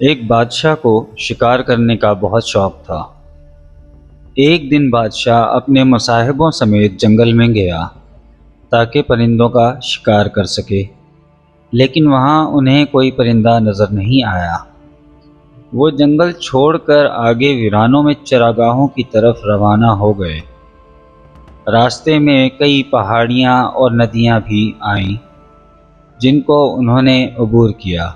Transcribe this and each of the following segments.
ایک بادشاہ کو شکار کرنے کا بہت شوق تھا۔ ایک دن بادشاہ اپنے مصاحبوں سمیت جنگل میں گیا تاکہ پرندوں کا شکار کر سکے، لیکن وہاں انہیں کوئی پرندہ نظر نہیں آیا۔ وہ جنگل چھوڑ کر آگے ویرانوں میں چراگاہوں کی طرف روانہ ہو گئے۔ راستے میں کئی پہاڑیاں اور ندیاں بھی آئیں جن کو انہوں نے عبور کیا،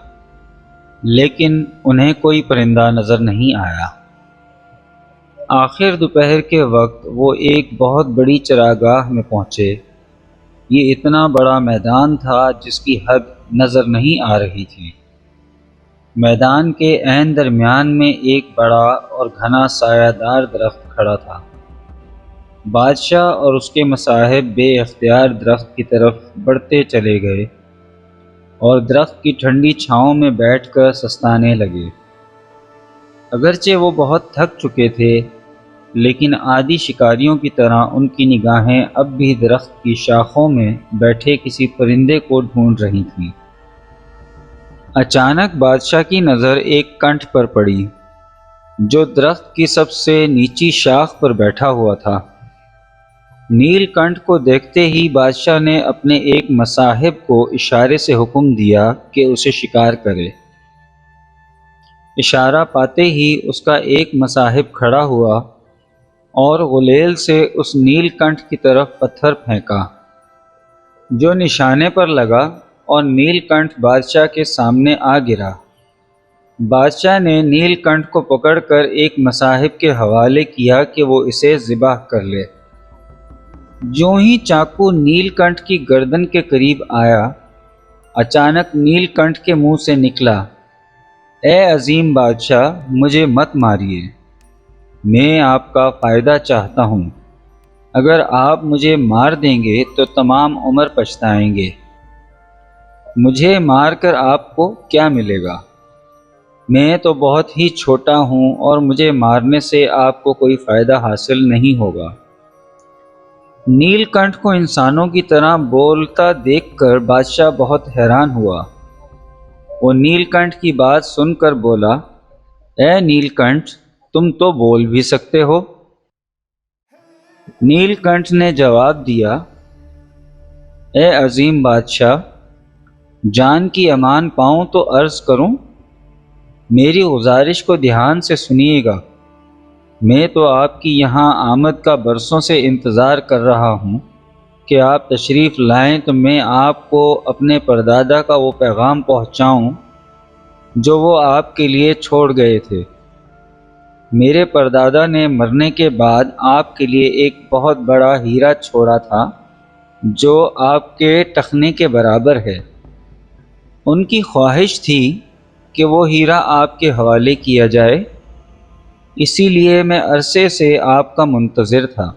لیکن انہیں کوئی پرندہ نظر نہیں آیا۔ آخر دوپہر کے وقت وہ ایک بہت بڑی چراگاہ میں پہنچے۔ یہ اتنا بڑا میدان تھا جس کی حد نظر نہیں آ رہی تھی۔ میدان کے عین درمیان میں ایک بڑا اور گھنا سایہ دار درخت کھڑا تھا۔ بادشاہ اور اس کے مصاحب بے اختیار درخت کی طرف بڑھتے چلے گئے اور درخت کی ٹھنڈی چھاؤں میں بیٹھ کر سستانے لگے۔ اگرچہ وہ بہت تھک چکے تھے، لیکن عادی شکاریوں کی طرح ان کی نگاہیں اب بھی درخت کی شاخوں میں بیٹھے کسی پرندے کو ڈھونڈ رہی تھیں۔ اچانک بادشاہ کی نظر ایک کنٹھ پر پڑی جو درخت کی سب سے نیچی شاخ پر بیٹھا ہوا تھا۔ نیل کنٹھ کو دیکھتے ہی بادشاہ نے اپنے ایک مصاحب کو اشارے سے حکم دیا کہ اسے شکار کرے۔ اشارہ پاتے ہی اس کا ایک مصاحب کھڑا ہوا اور غلیل سے اس نیل کنٹھ کی طرف پتھر پھینکا جو نشانے پر لگا، اور نیل کنٹھ بادشاہ کے سامنے آ گرا۔ بادشاہ نے نیل کنٹھ کو پکڑ کر ایک مصاحب کے حوالے کیا کہ وہ اسے ذبح کر لے۔ جوں ہی چاقو نیل کنٹھ کی گردن کے قریب آیا، اچانک نیل کنٹھ کے منہ سے نکلا، اے عظیم بادشاہ، مجھے مت ماریے، میں آپ کا فائدہ چاہتا ہوں۔ اگر آپ مجھے مار دیں گے تو تمام عمر پچھتائیں گے۔ مجھے مار کر آپ کو کیا ملے گا؟ میں تو بہت ہی چھوٹا ہوں اور مجھے مارنے سے آپ کو کوئی فائدہ حاصل نہیں ہوگا۔ نیل کنٹھ کو انسانوں کی طرح بولتا دیکھ کر بادشاہ بہت حیران ہوا۔ وہ نیل کنٹھ کی بات سن کر بولا، اے نیل کنٹھ، تم تو بول بھی سکتے ہو۔ نیل کنٹھ نے جواب دیا، اے عظیم بادشاہ، جان کی امان پاؤں تو عرض کروں؟ میری گزارش کو دھیان سے سنیے گا۔ میں تو آپ کی یہاں آمد کا برسوں سے انتظار کر رہا ہوں کہ آپ تشریف لائیں تو میں آپ کو اپنے پردادا کا وہ پیغام پہنچاؤں جو وہ آپ کے لیے چھوڑ گئے تھے۔ میرے پردادا نے مرنے کے بعد آپ کے لیے ایک بہت بڑا ہیرا چھوڑا تھا جو آپ کے ٹخنے کے برابر ہے۔ ان کی خواہش تھی کہ وہ ہیرا آپ کے حوالے کیا جائے، اسی لیے میں عرصے سے آپ کا منتظر تھا۔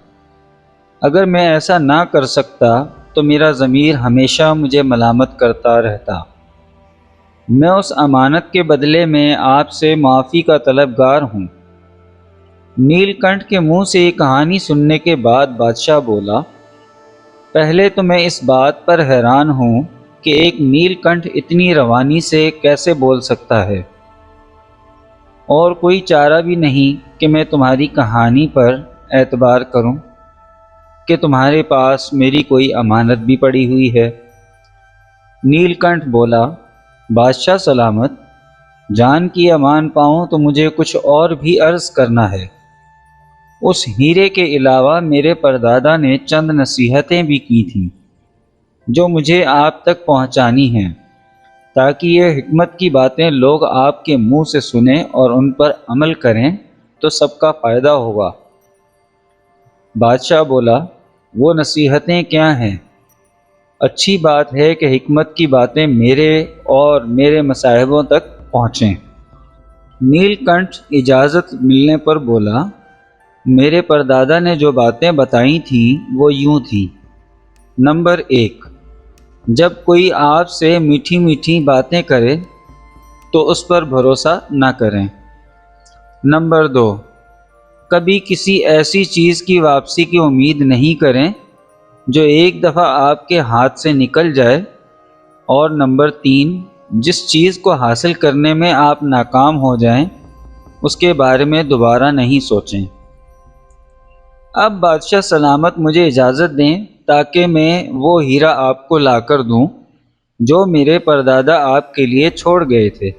اگر میں ایسا نہ کر سکتا تو میرا ضمیر ہمیشہ مجھے ملامت کرتا رہتا۔ میں اس امانت کے بدلے میں آپ سے معافی کا طلبگار ہوں۔ نیل کنٹھ کے منہ سے یہ کہانی سننے کے بعد بادشاہ بولا، پہلے تو میں اس بات پر حیران ہوں کہ ایک نیل کنٹھ اتنی روانی سے کیسے بول سکتا ہے، اور کوئی چارہ بھی نہیں کہ میں تمہاری کہانی پر اعتبار کروں کہ تمہارے پاس میری کوئی امانت بھی پڑی ہوئی ہے۔ نیل کنٹھ بولا، بادشاہ سلامت، جان کی امان پاؤں تو مجھے کچھ اور بھی عرض کرنا ہے۔ اس ہیرے کے علاوہ میرے پردادا نے چند نصیحتیں بھی کی تھیں جو مجھے آپ تک پہنچانی ہیں، تاکہ یہ حکمت کی باتیں لوگ آپ کے منہ سے سنیں اور ان پر عمل کریں تو سب کا فائدہ ہوگا۔ بادشاہ بولا، وہ نصیحتیں کیا ہیں؟ اچھی بات ہے کہ حکمت کی باتیں میرے اور میرے مصاحبوں تک پہنچیں۔ نیل کنٹھ اجازت ملنے پر بولا، میرے پردادا نے جو باتیں بتائی تھیں وہ یوں تھیں۔ نمبر 1، جب کوئی آپ سے میٹھی میٹھی باتیں کرے تو اس پر بھروسہ نہ کریں۔ نمبر 2، کبھی کسی ایسی چیز کی واپسی کی امید نہیں کریں جو ایک دفعہ آپ کے ہاتھ سے نکل جائے۔ اور نمبر 3، جس چیز کو حاصل کرنے میں آپ ناکام ہو جائیں اس کے بارے میں دوبارہ نہیں سوچیں۔ اب بادشاہ سلامت مجھے اجازت دیں تاکہ میں وہ ہیرا آپ کو لا کر دوں جو میرے پردادا آپ کے لیے چھوڑ گئے تھے۔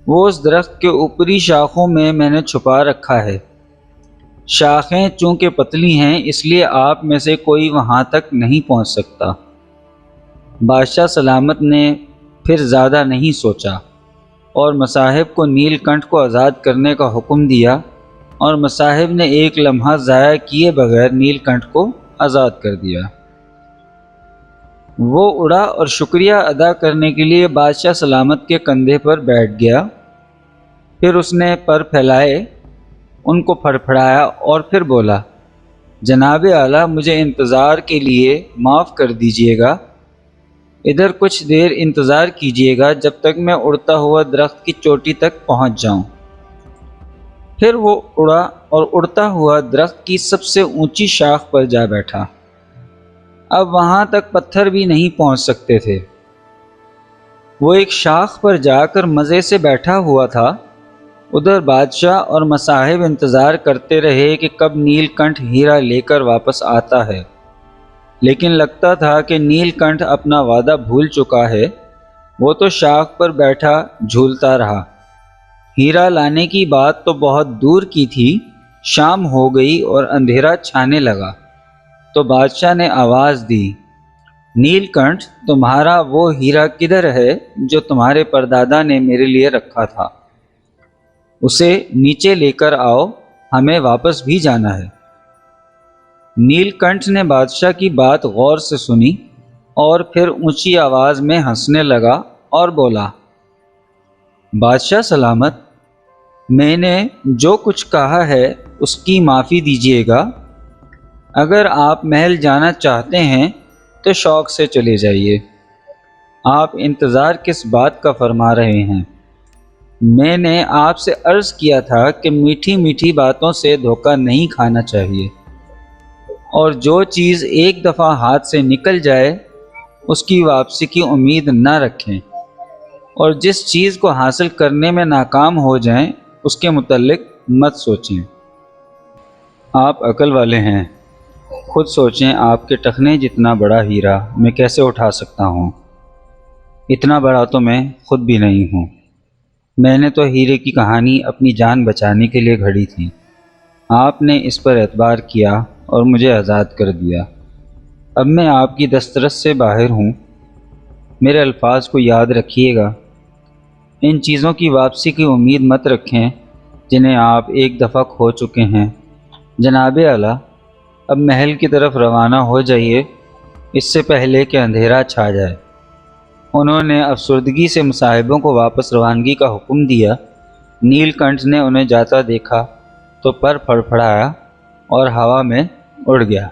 وہ اس درخت کے اوپری شاخوں میں نے چھپا رکھا ہے۔ شاخیں چونکہ پتلی ہیں اس لیے آپ میں سے کوئی وہاں تک نہیں پہنچ سکتا۔ بادشاہ سلامت نے پھر زیادہ نہیں سوچا اور مصاحب کو نیل کنٹھ کو آزاد کرنے کا حکم دیا، اور مصاحب نے ایک لمحہ ضائع کیے بغیر نیل کنٹھ کو آزاد کر دیا۔ وہ اڑا اور شکریہ ادا کرنے کے لیے بادشاہ سلامت کے کندھے پر بیٹھ گیا۔ پھر اس نے پر پھیلائے، ان کو پھڑپھڑایا اور پھر بولا، جناب اعلیٰ مجھے انتظار کے لیے معاف کر دیجیے گا، ادھر کچھ دیر انتظار کیجیے گا جب تک میں اڑتا ہوا درخت کی چوٹی تک پہنچ جاؤں۔ پھر وہ اڑا اور اڑتا ہوا درخت کی سب سے اونچی شاخ پر جا بیٹھا۔ اب وہاں تک پتھر بھی نہیں پہنچ سکتے تھے۔ وہ ایک شاخ پر جا کر مزے سے بیٹھا ہوا تھا۔ ادھر بادشاہ اور مصاحب انتظار کرتے رہے کہ کب نیل کنٹھ ہیرا لے کر واپس آتا ہے، لیکن لگتا تھا کہ نیل کنٹھ اپنا وعدہ بھول چکا ہے۔ وہ تو شاخ پر بیٹھا جھولتا رہا۔ ہیرا لانے کی بات تو بہت دور کی تھی، شام ہو گئی اور اندھیرا چھانے لگا تو بادشاہ نے آواز دی، نیل کنٹھ تمہارا وہ ہیرا کدھر ہے جو تمہارے پردادا نے میرے لیے رکھا تھا؟ اسے نیچے لے کر آؤ، ہمیں واپس بھی جانا ہے۔ نیل کنٹھ نے بادشاہ کی بات غور سے سنی اور پھر اونچی آواز میں ہنسنے لگا اور بولا، بادشاہ سلامت، میں نے جو کچھ کہا ہے اس کی معافی دیجیے گا۔ اگر آپ محل جانا چاہتے ہیں تو شوق سے چلے جائیے۔ آپ انتظار کس بات کا فرما رہے ہیں؟ میں نے آپ سے عرض کیا تھا کہ میٹھی میٹھی باتوں سے دھوکہ نہیں کھانا چاہیے، اور جو چیز ایک دفعہ ہاتھ سے نکل جائے اس کی واپسی کی امید نہ رکھیں، اور جس چیز کو حاصل کرنے میں ناکام ہو جائیں اس کے متعلق مت سوچیں۔ آپ عقل والے ہیں، خود سوچیں آپ کے ٹخنے جتنا بڑا ہیرا میں کیسے اٹھا سکتا ہوں؟ اتنا بڑا تو میں خود بھی نہیں ہوں۔ میں نے تو ہیرے کی کہانی اپنی جان بچانے کے لیے گھڑی تھی۔ آپ نے اس پر اعتبار کیا اور مجھے آزاد کر دیا۔ اب میں آپ کی دسترس سے باہر ہوں۔ میرے الفاظ کو یاد رکھیے گا۔ ان چیزوں کی واپسی کی امید مت رکھیں جنہیں آپ ایک دفعہ کھو چکے ہیں۔ جناب اعلیٰ، اب محل کی طرف روانہ ہو جائیے اس سے پہلے کہ اندھیرا چھا جائے۔ انہوں نے افسردگی سے مصاحبوں کو واپس روانگی کا حکم دیا۔ نیل کنٹھ نے انہیں جاتا دیکھا تو پر پھڑپھڑایا اور ہوا میں اڑ گیا۔